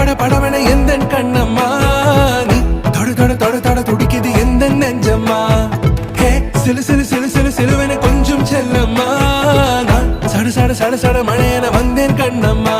பட படவென எந்தன் கண்ணம்மா நீ தொட தொட தொட தொட துடிக்குது எந்தன் நெஞ்சம்மா ஹே சிலு சிலு சிலு சிலு சிலுவென கொஞ்சம் செல்லம்மா நான் சட சட சட சட மழையென வந்தேன் கண்ணம்மா